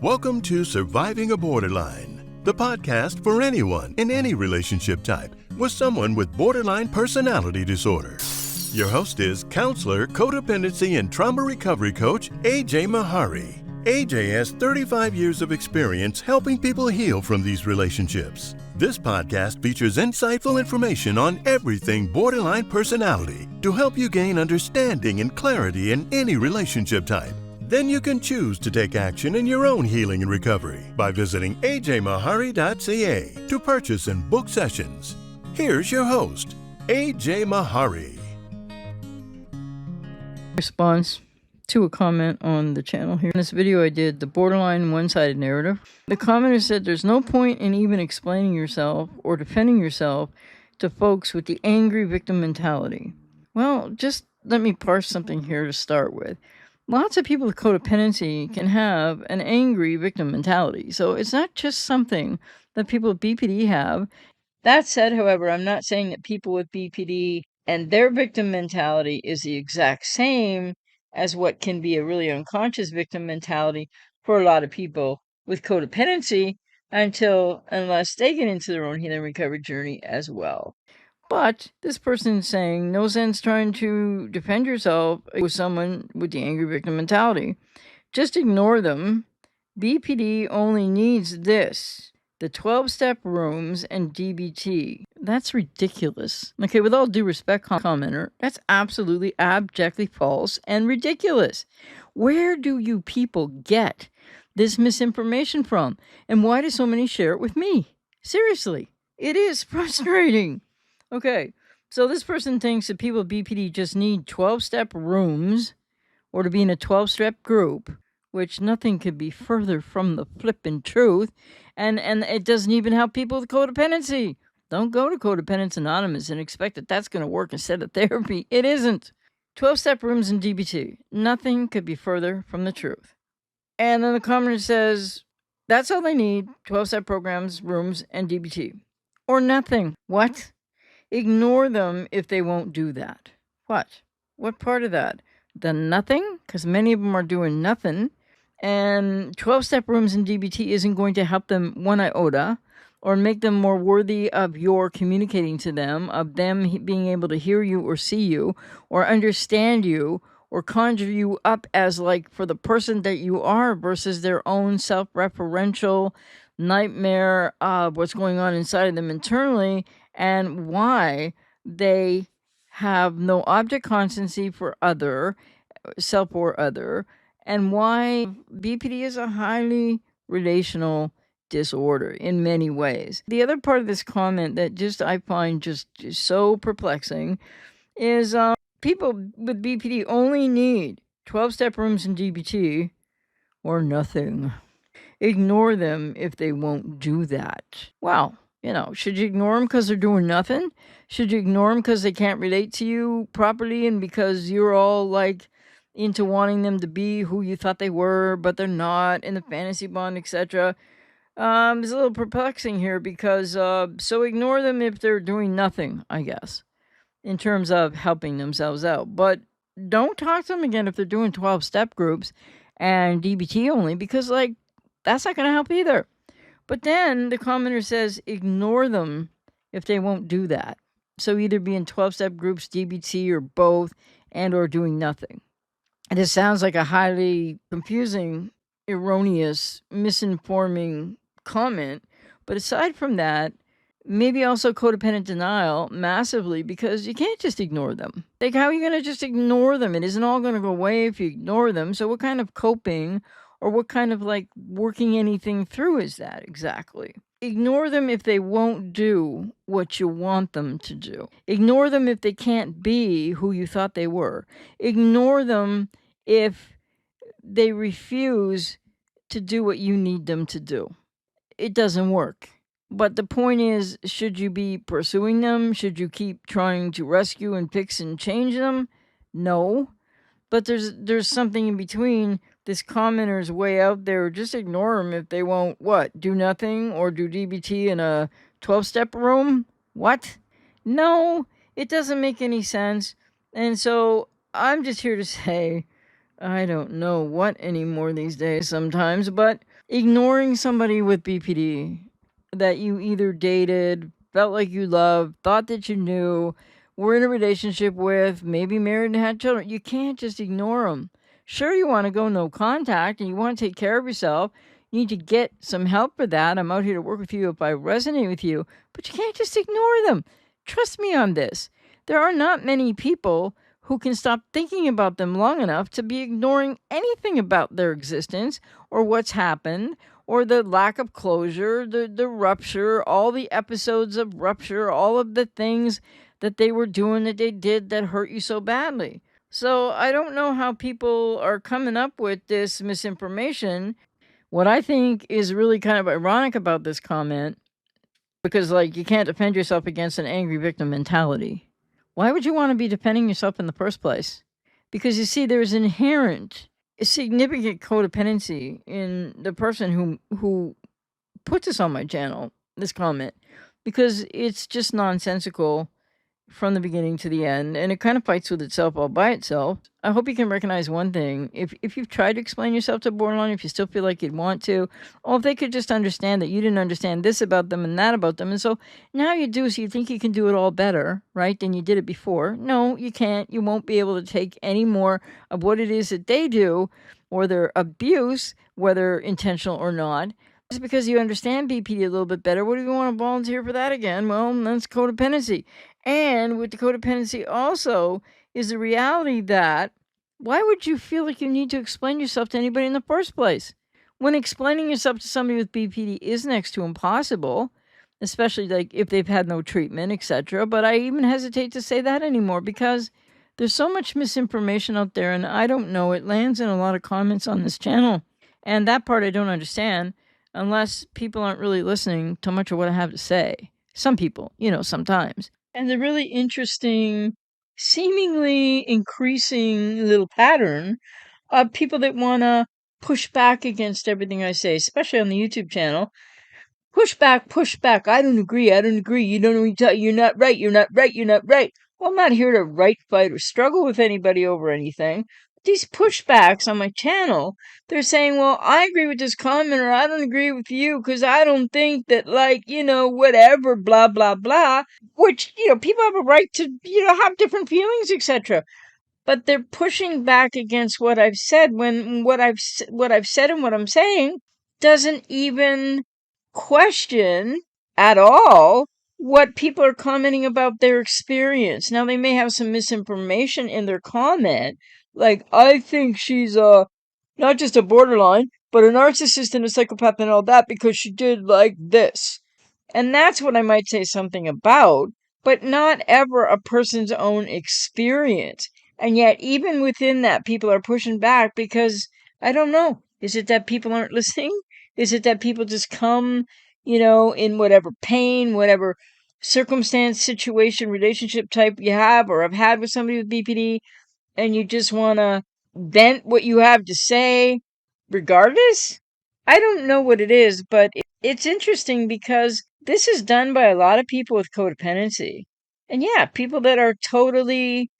Welcome to Surviving a Borderline, the podcast for anyone in any relationship type with someone with borderline personality disorder. Your host is counselor, codependency, and trauma recovery coach AJ Mahari. AJ has 35 years of experience helping people heal from these relationships. This podcast features insightful information on everything borderline personality to help you gain understanding and clarity in any relationship type. Then you can choose to take action in your own healing and recovery by visiting ajmahari.ca to purchase and book sessions. Here's your host, AJ Mahari. Response to a comment on the channel here. In this video I did the borderline one-sided narrative. The commenter said there's no point in even explaining yourself or defending yourself to folks with the angry victim mentality. Well, just let me parse something here to start with. Lots of people with codependency can have an angry victim mentality. So it's not just something that people with BPD have. That said, however, I'm not saying that people with BPD and their victim mentality is the exact same as what can be a really unconscious victim mentality for a lot of people with codependency unless they get into their own healing recovery journey as well. But this person's saying no sense trying to defend yourself with someone with the angry victim mentality. Just ignore them. BPD only needs this: the 12-step rooms and DBT. That's ridiculous. Okay, with all due respect, commenter, that's absolutely abjectly false and ridiculous. Where do you people get this misinformation from? And why do so many share it with me? Seriously, it is frustrating. Okay, so this person thinks that people with BPD just need 12-step rooms or to be in a 12-step group, which nothing could be further from the flippin' truth, and it doesn't even help people with codependency. Don't go to Codependence Anonymous and expect that that's going to work instead of therapy. It isn't. 12-step rooms and DBT. Nothing could be further from the truth. And then the commenter says, that's all they need: 12-step programs, rooms, and DBT. Or nothing. What? Ignore them if they won't do that. What? What part of that? The nothing? Because many of them are doing nothing. And 12-step rooms in DBT isn't going to help them one iota or make them more worthy of your communicating to them, of them being able to hear you or see you or understand you or conjure you up as like for the person that you are versus their own self-referential nightmare of what's going on inside of them internally and why they have no object constancy for other, self or other, and why BPD is a highly relational disorder in many ways. The other part of this comment that I find just so perplexing is people with BPD only need 12-step rooms in DBT or nothing. Ignore them if they won't do that. Wow. Should you ignore them because they're doing nothing? Should you ignore them because they can't relate to you properly and because you're all like into wanting them to be who you thought they were, but they're not in the fantasy bond, etc.? It's a little perplexing here because so ignore them if they're doing nothing, I guess, in terms of helping themselves out. But don't talk to them again if they're doing 12-step groups and DBT only because that's not going to help either. But then the commenter says, ignore them if they won't do that. So either be in 12-step groups, DBT, or both, and or doing nothing. And it sounds like a highly confusing, erroneous, misinforming comment. But aside from that, maybe also codependent denial massively because you can't just ignore them. Like, how are you going to just ignore them? It isn't all going to go away if you ignore them. So what kind of coping or what kind of working anything through is that exactly? Ignore them if they won't do what you want them to do. Ignore them if they can't be who you thought they were. Ignore them if they refuse to do what you need them to do. It doesn't work. But the point is, should you be pursuing them? Should you keep trying to rescue and fix and change them? No. But there's something in between. This commenter's way out there. Just ignore them if they won't, do nothing or do DBT in a 12-step room? What? No, it doesn't make any sense. And so I'm just here to say, I don't know what anymore these days sometimes, but ignoring somebody with BPD that you either dated, felt like you loved, thought that you knew, were in a relationship with, maybe married and had children, you can't just ignore them. Sure, you want to go no contact and you want to take care of yourself. You need to get some help for that. I'm out here to work with you if I resonate with you, but you can't just ignore them. Trust me on this. There are not many people who can stop thinking about them long enough to be ignoring anything about their existence or what's happened or the lack of closure, the rupture, all the episodes of rupture, all of the things that they were doing that they did that hurt you so badly. So I don't know how people are coming up with this misinformation. What I think is really kind of ironic about this comment, because like you can't defend yourself against an angry victim mentality. Why would you want to be defending yourself in the first place? Because you see, there's inherent significant codependency in the person who puts this on my channel, this comment, because it's just nonsensical from the beginning to the end, and it kind of fights with itself all by itself. I hope you can recognize one thing. If you've tried to explain yourself to borderline, if you still feel like you'd want to, or if they could just understand that you didn't understand this about them and that about them, and so now you do, so you think you can do it all better, right, than you did it before. No, you can't. You won't be able to take any more of what it is that they do, or their abuse, whether intentional or not. Just because you understand BPD a little bit better, what do you want to volunteer for that again? Well, that's codependency. And with the codependency also is the reality that why would you feel like you need to explain yourself to anybody in the first place? When explaining yourself to somebody with BPD is next to impossible, especially like if they've had no treatment, etc. But I even hesitate to say that anymore because there's so much misinformation out there, and I don't know, it lands in a lot of comments on this channel. And that part I don't understand unless people aren't really listening to much of what I have to say. Some people, sometimes. And the really interesting, seemingly increasing little pattern of people that want to push back against everything I say, especially on the YouTube channel. Push back, push back. I don't agree. I don't agree. You don't know what you're not right. You're not right. You're not right. Well, I'm not here to right, fight, or struggle with anybody over anything. These pushbacks on my channel, they're saying, well, I agree with this comment, or I don't agree with you because I don't think that, whatever, blah, blah, blah, which, people have a right to, have different feelings, etc. But they're pushing back against what I've said when what I've said and what I'm saying doesn't even question at all what people are commenting about their experience. Now, they may have some misinformation in their comment, like, I think she's not just a borderline, but a narcissist and a psychopath and all that because she did like this. And that's what I might say something about, but not ever a person's own experience. And yet, even within that, people are pushing back because, I don't know, is it that people aren't listening? Is it that people just come, in whatever pain, whatever circumstance, situation, relationship type you have or have had with somebody with BPD, and you just want to vent what you have to say regardless? I don't know what it is, but it's interesting because this is done by a lot of people with codependency. And yeah, people that are totally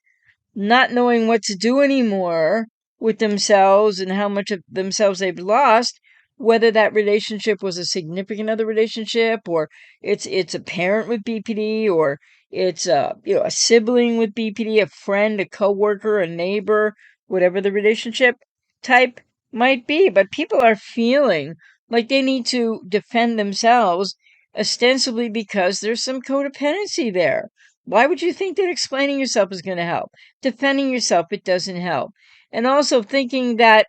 not knowing what to do anymore with themselves and how much of themselves they've lost, whether that relationship was a significant other relationship or it's a parent with BPD or it's a sibling with BPD, a friend, a coworker, a neighbor, whatever the relationship type might be. But people are feeling like they need to defend themselves ostensibly because there's some codependency there. Why would you think that explaining yourself is going to help? Defending yourself, it doesn't help. And also thinking that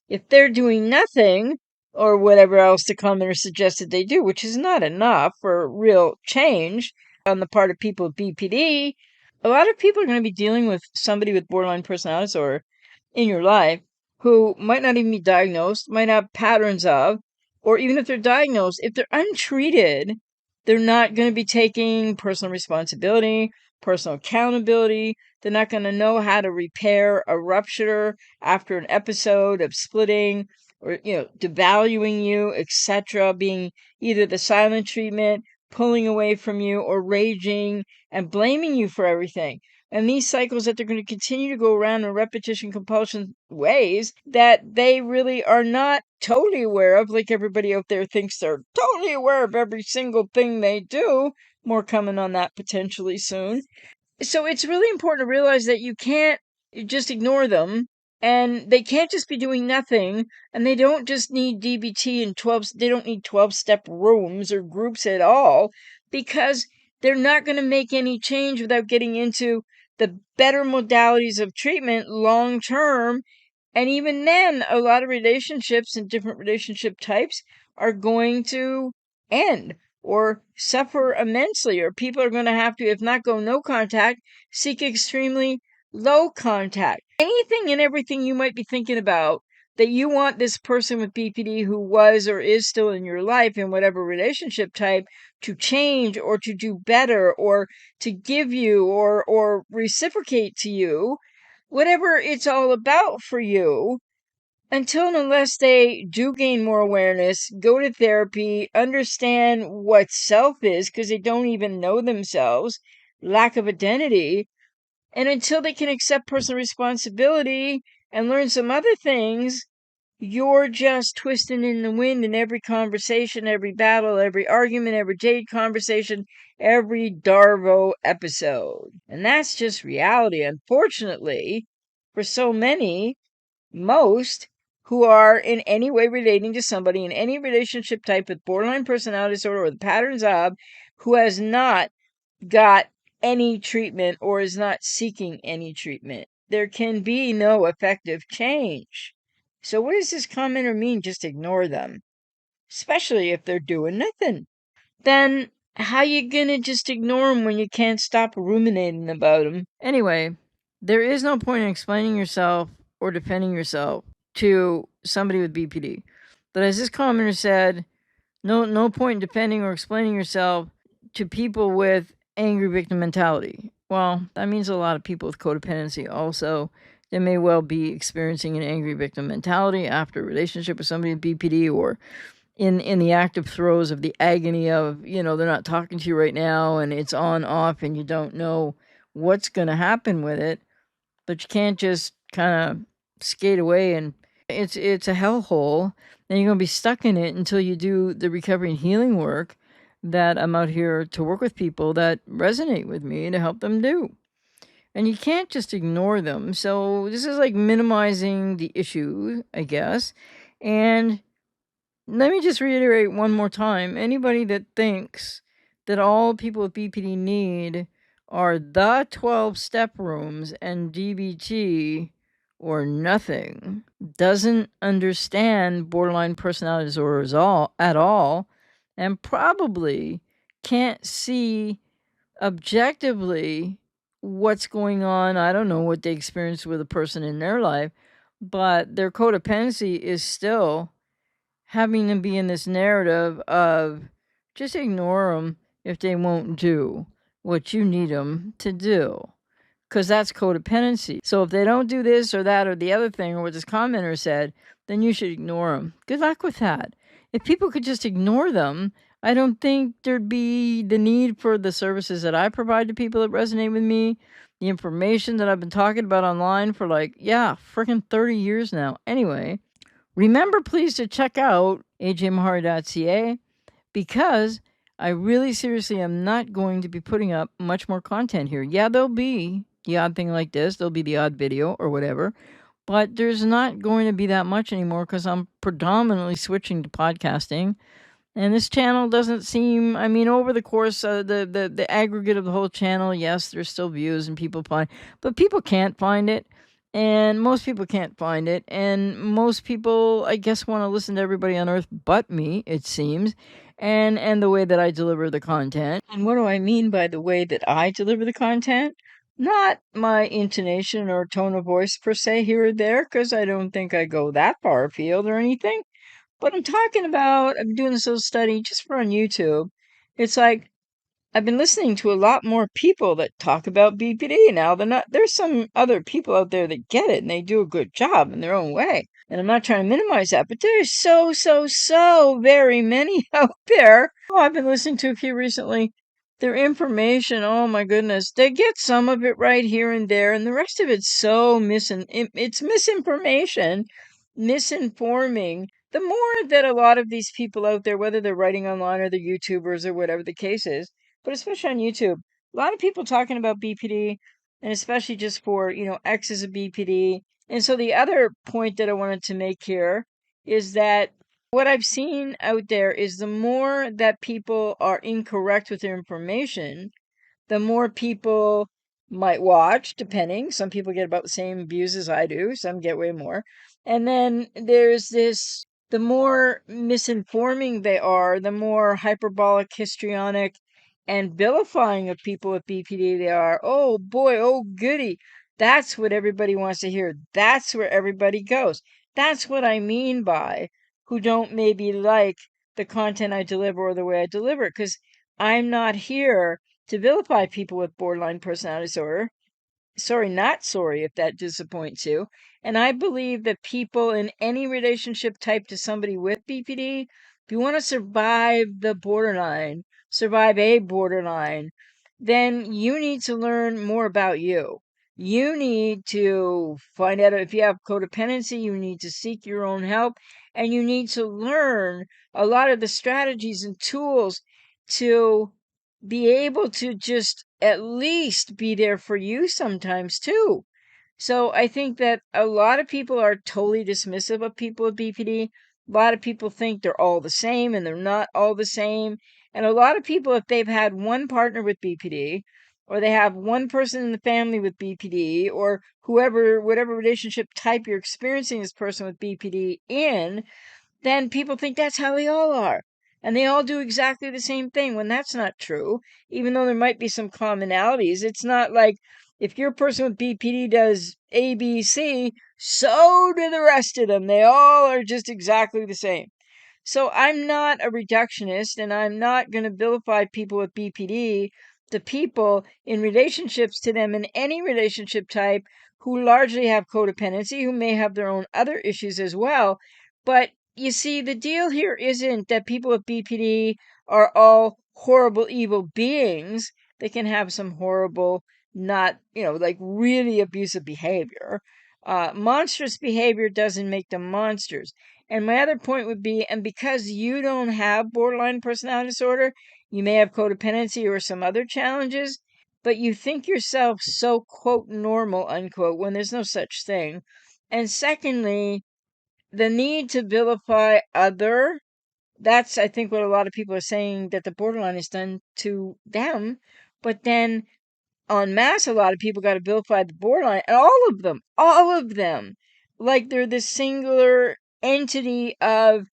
if they're doing nothing, or whatever else the commenter suggested they do, which is not enough for real change on the part of people with BPD, a lot of people are going to be dealing with somebody with borderline personality disorder in your life who might not even be diagnosed, might have patterns of, or even if they're diagnosed, if they're untreated, they're not going to be taking personal responsibility, personal accountability. They're not going to know how to repair a rupture after an episode of splitting or, devaluing you, etc., being either the silent treatment, pulling away from you, or raging and blaming you for everything. and these cycles that they're going to continue to go around in repetition compulsion ways that they really are not totally aware of, like everybody out there thinks they're totally aware of every single thing they do. More coming on that potentially soon. So it's really important to realize that you can't just ignore them, and they can't just be doing nothing, and they don't just need DBT and they don't need 12-step rooms or groups at all, because they're not going to make any change without getting into the better modalities of treatment long term. And even then, a lot of relationships and different relationship types are going to end or suffer immensely, or people are going to have to, if not go no contact, seek extremely low contact. Anything and everything you might be thinking about that you want this person with BPD who was or is still in your life in whatever relationship type to change or to do better or to give you or reciprocate to you, whatever it's all about for you, until and unless they do gain more awareness, go to therapy, understand what self is, because they don't even know themselves, lack of identity, and until they can accept personal responsibility and learn some other things, you're just twisting in the wind in every conversation, every battle, every argument, every date conversation, every Darvo episode. And that's just reality, unfortunately, for so many, most who are in any way relating to somebody in any relationship type with borderline personality disorder or the patterns of, who has not got any treatment or is not seeking any treatment. There can be no effective change. So what does this commenter mean? Just ignore them, especially if they're doing nothing. Then how you gonna just ignore them when you can't stop ruminating about them? Anyway, there is no point in explaining yourself or defending yourself to somebody with BPD. But as this commenter said, no point in defending or explaining yourself to people with angry victim mentality. Well, that means a lot of people with codependency also. They may well be experiencing an angry victim mentality after a relationship with somebody with BPD, or in the active throes of the agony of, they're not talking to you right now and it's on off and you don't know what's going to happen with it, but you can't just kind of skate away, and it's a hellhole, and you're going to be stuck in it until you do the recovery and healing work that I'm out here to work with people that resonate with me to help them do. And you can't just ignore them. So this is like minimizing the issue, I guess. And let me just reiterate one more time. Anybody that thinks that all people with BPD need are the 12-step rooms and DBT or nothing doesn't understand borderline personality disorders at all, and probably can't see objectively what's going on. I don't know what they experience with a person in their life, but their codependency is still having them be in this narrative of just ignore them if they won't do what you need them to do. Because that's codependency. So if they don't do this or that or the other thing, or what this commenter said, then you should ignore them. Good luck with that. If people could just ignore them, I don't think there'd be the need for the services that I provide to people that resonate with me, the information that I've been talking about online for freaking 30 years now. Anyway, remember please to check out ajmahari.ca, because I really seriously am not going to be putting up much more content here. Yeah, there'll be the odd thing like this. There'll be the odd video or whatever. But there's not going to be that much anymore because I'm predominantly switching to podcasting. And this channel doesn't seem, over the course of the aggregate of the whole channel, yes, there's still views and people find, but people can't find it. And most people can't find it. And most people, I guess, want to listen to everybody on earth but me, it seems. And the way that I deliver the content. And what do I mean by the way that I deliver the content? Not my intonation or tone of voice per se here or there, because I don't think I go that far afield or anything. But I'm talking about, I'm doing this little study just for on YouTube. It's like, I've been listening to a lot more people that talk about BPD now. There's some other people out there that get it and they do a good job in their own way. And I'm not trying to minimize that, but there's so very many out there. Oh, I've been listening to a few recently. Their information, oh my goodness, they get some of it right here and there, and the rest of it's so it's misinformation, misinforming. The more that a lot of these people out there, whether they're writing online or they're YouTubers or whatever the case is, but especially on YouTube, a lot of people talking about BPD, and especially just for, X is a BPD. And so the other point that I wanted to make here is that what I've seen out there is the more that people are incorrect with their information, the more people might watch, depending. Some people get about the same views as I do, some get way more. And then there's this, the more misinforming they are, the more hyperbolic, histrionic, and vilifying of people with BPD they are. Oh boy, oh goody. That's what everybody wants to hear. That's where everybody goes. That's what I mean by who don't maybe like the content I deliver or the way I deliver it, because I'm not here to vilify people with borderline personality disorder. Sorry, not sorry if that disappoints you. And I believe that people in any relationship type to somebody with BPD, if you want to survive the borderline, survive a borderline, then you need to learn more about you. You need to find out if you have codependency, you need to seek your own help, and you need to learn a lot of the strategies and tools to be able to just at least be there for you sometimes too. So I think that a lot of people are totally dismissive of people with BPD. A lot of people think they're all the same and they're not all the same. And a lot of people, if they've had one partner with BPD, or they have one person in the family with BPD, or whoever, whatever relationship type you're experiencing this person with BPD in, then people think that's how they all are. And they all do exactly the same thing when that's not true. Even though there might be some commonalities, it's not like if your person with BPD does A, B, C, so do the rest of them. They all are just exactly the same. So I'm not a reductionist and I'm not going to vilify people with BPD, the people in relationships to them in any relationship type who largely have codependency, who may have their own other issues as well. But you see, the deal here isn't that people with BPD are all horrible, evil beings. They can have some horrible, not, like really abusive behavior. Monstrous behavior doesn't make them monsters. And my other point would be, and because you don't have borderline personality disorder, you may have codependency or some other challenges, but you think yourself so, quote, normal, unquote, when there's no such thing. And secondly, the need to vilify other, that's, I think, what a lot of people are saying that the borderline is done to them. But then en masse, a lot of people got to vilify the borderline, and all of them, like they're this singular entity of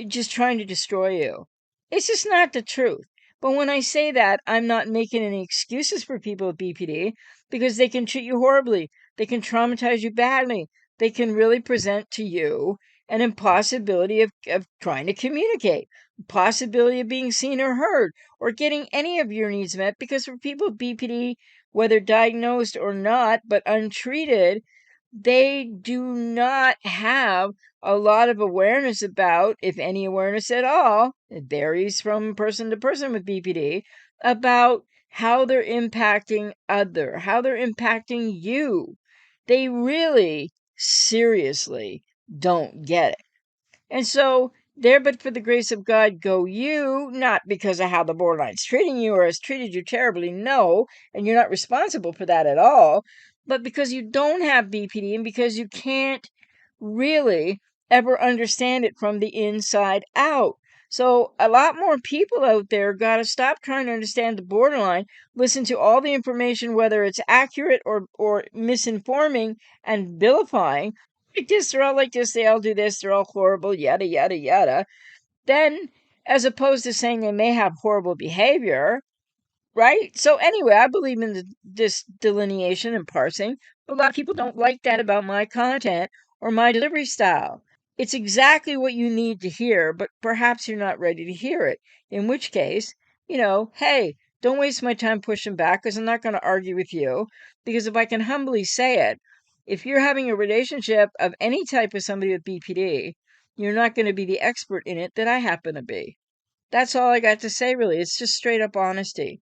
just trying to destroy you. It's just not the truth. But when I say that, I'm not making any excuses for people with BPD because they can treat you horribly. They can traumatize you badly. They can really present to you an impossibility of trying to communicate, possibility of being seen or heard, or getting any of your needs met. Because for people with BPD, whether diagnosed or not, but untreated, they do not have a lot of awareness about, if any awareness at all, it varies from person to person with BPD, about how they're impacting how they're impacting you. They really seriously don't get it. And so, there but for the grace of God go you, not because of how the borderline's treating you or has treated you terribly, no, and you're not responsible for that at all, but because you don't have BPD and because you can't really ever understand it from the inside out. So a lot more people out there got to stop trying to understand the borderline, listen to all the information, whether it's accurate or misinforming and vilifying, like this, they're all like this, they all do this, they're all horrible, yada, yada, yada. Then, as opposed to saying they may have horrible behavior, right? So, anyway, I believe in this delineation and parsing. But a lot of people don't like that about my content or my delivery style. It's exactly what you need to hear, but perhaps you're not ready to hear it. In which case, hey, don't waste my time pushing back because I'm not going to argue with you. Because if I can humbly say it, if you're having a relationship of any type with somebody with BPD, you're not going to be the expert in it that I happen to be. That's all I got to say, really. It's just straight up honesty.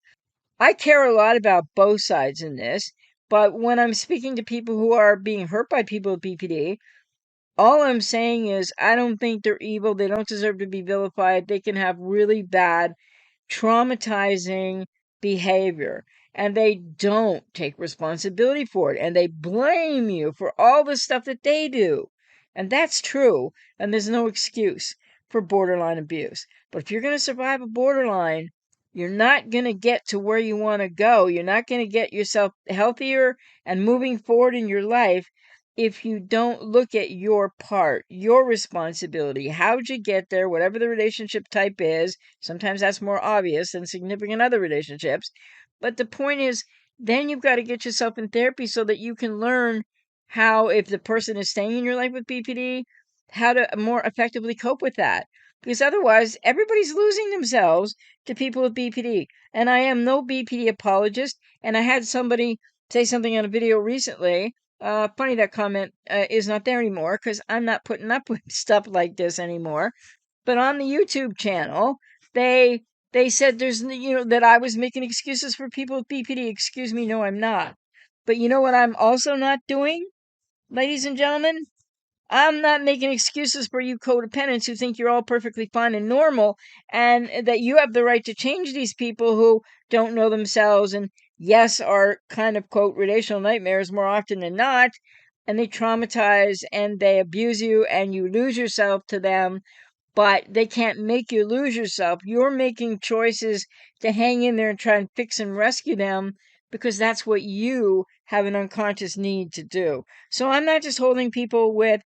I care a lot about both sides in this, but when I'm speaking to people who are being hurt by people with BPD, all I'm saying is I don't think they're evil. They don't deserve to be vilified. They can have really bad, traumatizing behavior, and they don't take responsibility for it, and they blame you for all the stuff that they do. And that's true, and there's no excuse for borderline abuse. But if you're going to survive a borderline, you're not going to get to where you want to go. You're not going to get yourself healthier and moving forward in your life if you don't look at your part, your responsibility. How'd you get there? Whatever the relationship type is. Sometimes that's more obvious than significant other relationships. But the point is, then you've got to get yourself in therapy so that you can learn how, if the person is staying in your life with BPD, how to more effectively cope with that. Because otherwise, everybody's losing themselves to people with BPD. And I am no BPD apologist. And I had somebody say something on a video recently. Funny that comment is not there anymore because I'm not putting up with stuff like this anymore. But on the YouTube channel, they said that I was making excuses for people with BPD. Excuse me, no, I'm not. But you know what I'm also not doing, ladies and gentlemen? I'm not making excuses for you codependents who think you're all perfectly fine and normal and that you have the right to change these people who don't know themselves and, yes, are kind of, quote, relational nightmares more often than not, and they traumatize and they abuse you and you lose yourself to them, but they can't make you lose yourself. You're making choices to hang in there and try and fix and rescue them because that's what you have an unconscious need to do. So I'm not just holding people with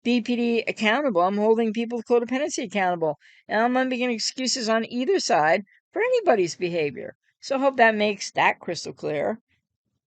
BPD accountable. I'm holding people with codependency accountable. And I'm not making excuses on either side for anybody's behavior. So I hope that makes that crystal clear.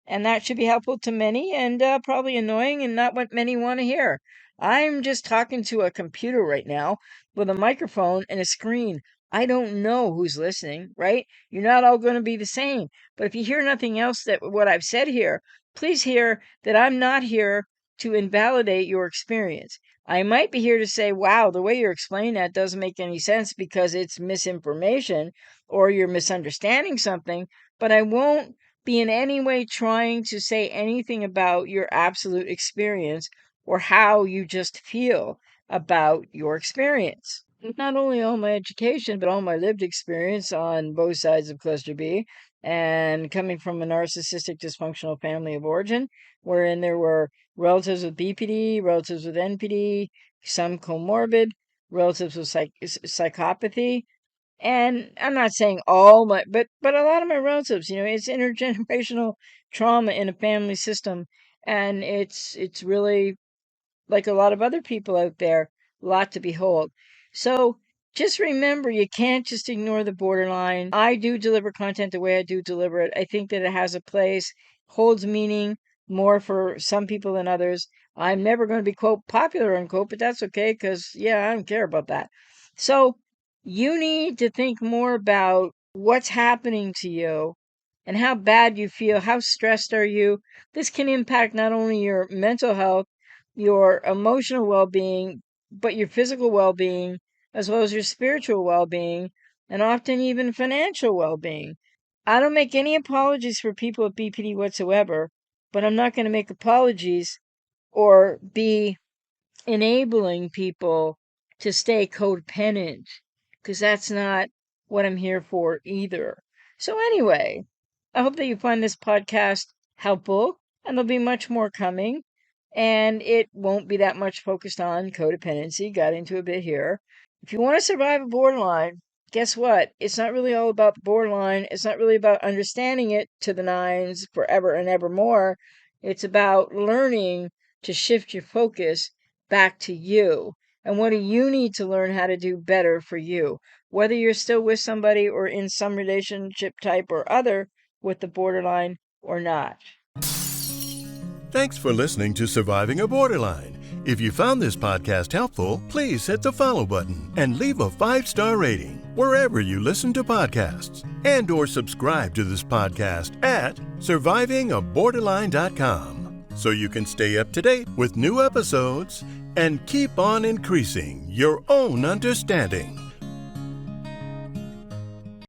And that should be helpful to many and probably annoying and not what many want to hear. I'm just talking to a computer right now with a microphone and a screen. I don't know who's listening, right? You're not all going to be the same. But if you hear nothing else that what I've said here, please hear that I'm not here to invalidate your experience. I might be here to say, wow, the way you're explaining that doesn't make any sense because it's misinformation or you're misunderstanding something, but I won't be in any way trying to say anything about your absolute experience or how you just feel about your experience. Not only all my education, but all my lived experience on both sides of cluster B, and coming from a narcissistic dysfunctional family of origin, wherein there were relatives with BPD, relatives with NPD, some comorbid, relatives with psychopathy, and I'm not saying all my, but a lot of my relatives, it's intergenerational trauma in a family system, and it's really like a lot of other people out there, a lot to behold. So just remember, you can't just ignore the borderline. I do deliver content the way I do deliver it. I think that it has a place, holds meaning more for some people than others. I'm never going to be, quote, popular, unquote, but that's okay because, yeah, I don't care about that. So you need to think more about what's happening to you and how bad you feel. How stressed are you? This can impact not only your mental health, your emotional well-being, but your physical well-being, as well as your spiritual well-being, and often even financial well-being. I don't make any apologies for people with BPD whatsoever, but I'm not going to make apologies or be enabling people to stay codependent, because that's not what I'm here for either. So anyway, I hope that you find this podcast helpful, and there'll be much more coming. And it won't be that much focused on codependency. Got into a bit here. If you want to survive a borderline, guess what? It's not really all about the borderline. It's not really about understanding it to the nines forever and ever more. It's about learning to shift your focus back to you. And what do you need to learn how to do better for you? Whether you're still with somebody or in some relationship type or other with the borderline or not. Thanks for listening to Surviving a Borderline. If you found this podcast helpful, please hit the follow button and leave a 5-star rating wherever you listen to podcasts, and or subscribe to this podcast at survivingaborderline.com so you can stay up to date with new episodes and keep on increasing your own understanding.